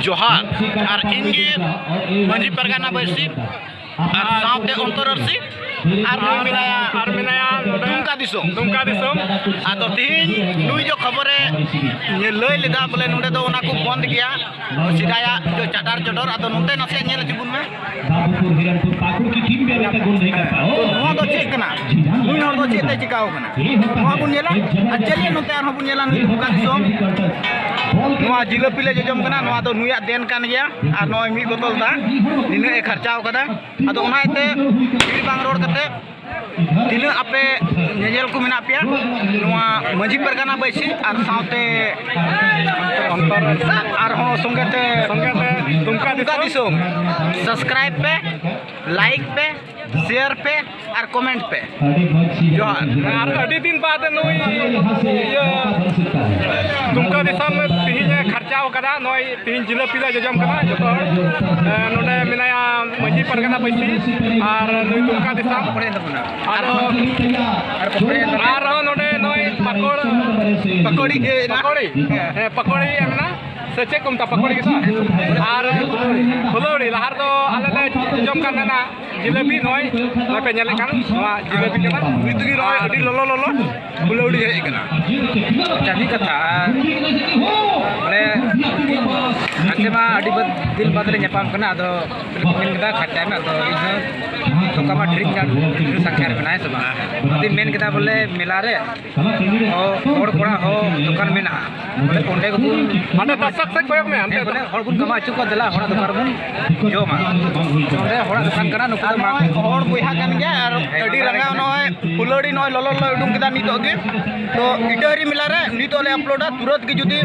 जोहार और इनगे मंजी परगाना बैसी और साउते अंतररसी और मिनाया दुमका दिसोम आदो तीन नुई जो खबरे ये लय लेदा बोले नुडे दो ओना को बंद किया सिदाया जो चटार चटर आदो नुते नसे नेल जिबुन में बाबूपुर हिरणपुर पाकुड़ की टीम में रहता गोल नहीं कर पाओ नुआ दो चेक कना नुई हर दो चेक ते चिकाओ कना नुआ बुन नेला चलिए नुते आर बुन नेला नुई दुमका दिसोम नुआ जिलेबी ले जजम कना नुआ दो नुया देन कान गया और नय मी बोतल दा निने ए खर्चाव कदा आदो ओनाइते बिल बांग रोड कते दिल आपे नेजेल को मेना पे नुआ मंजी परगाना बैसी और साउते अंतर और हो संगते दुमका दिसोम सब्सक्राइब पे लाइक पे शेयर पे और कमेंट पे जोहार अड़ी दिन बाद नुई दुमका दिसोम तिहिने खर्चाव कदा नय तिहिन जिलेबी ले जजम कना जतो नोडे मेनाया मंजी परगाना बैसी और नुई दुमका दिसोम और नोडे नय पकोड़ी एमना सचे कुमता पकोड़ी के और फुलौड़ी लहार दो आले जम काना जिलेबी नय पे नेले कान नवा जिलेबी कना नितुगी रय अडी ललो फुलौड़ी हे कना जानी कथा माने आके मा अडी दिल बादले नेपाम कना अदो मेन कदा खर्चा में अदो इनो तो कमा ड्रिंक का संख्या रे बनाए सब दिन मेन कदा बोले मिला रे और कोड़ा हो दुकान में ना बोले कोंडे को माने दशक से कोयक में हमते बोले हर गुन कमा चुका दला हड़ा दुकान बुन जो मा ओंडे हड़ा दुकान कना नुक मा हड़ बुहा कान गया और अडी रंगा नय फुलौड़ी नय ललो उडुम कदा नितो गे तो इटहरी मिला रे नितो ले अपलोडा तुरंत के जुदी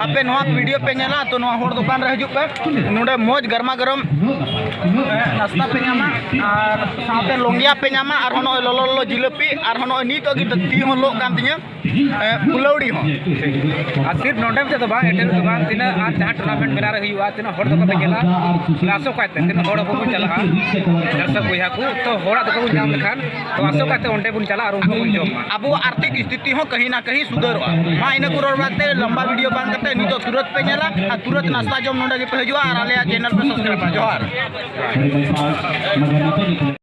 आपे नवा वीडियो पे नेला तो नवा हड़ दुकान रे हजु पे नोडे मोज गरमा गरम नाश्ता पे नामा और साथे लोंगिया पे नामा और हनो ललो जिलेबी और हनो नितो गे ती हो लो कान तिया फुलौड़ी हो आ सिर्फ नोडे में तो बा एटेल तो बा तिना आ जहां टूर्नामेंट मेला रे हुआ तिना हड़ दो पे गेला क्लासो काते तिना हड़ को चला दर्शक बुया को तो हड़ा तो को जाम लखान तो आसो काते ओंडे बुन चला और उनको बुन जम अब आर्थिक स्थिति हो कहीं ना कहीं सुधरवा मा इने को रोडते लंबा वीडियो बांग करते नितो तुरंत पे नेला आ तुरंत नाश्ता जम नोडे के पे हजुआ और आले चैनल पे सब्सक्राइब जोहार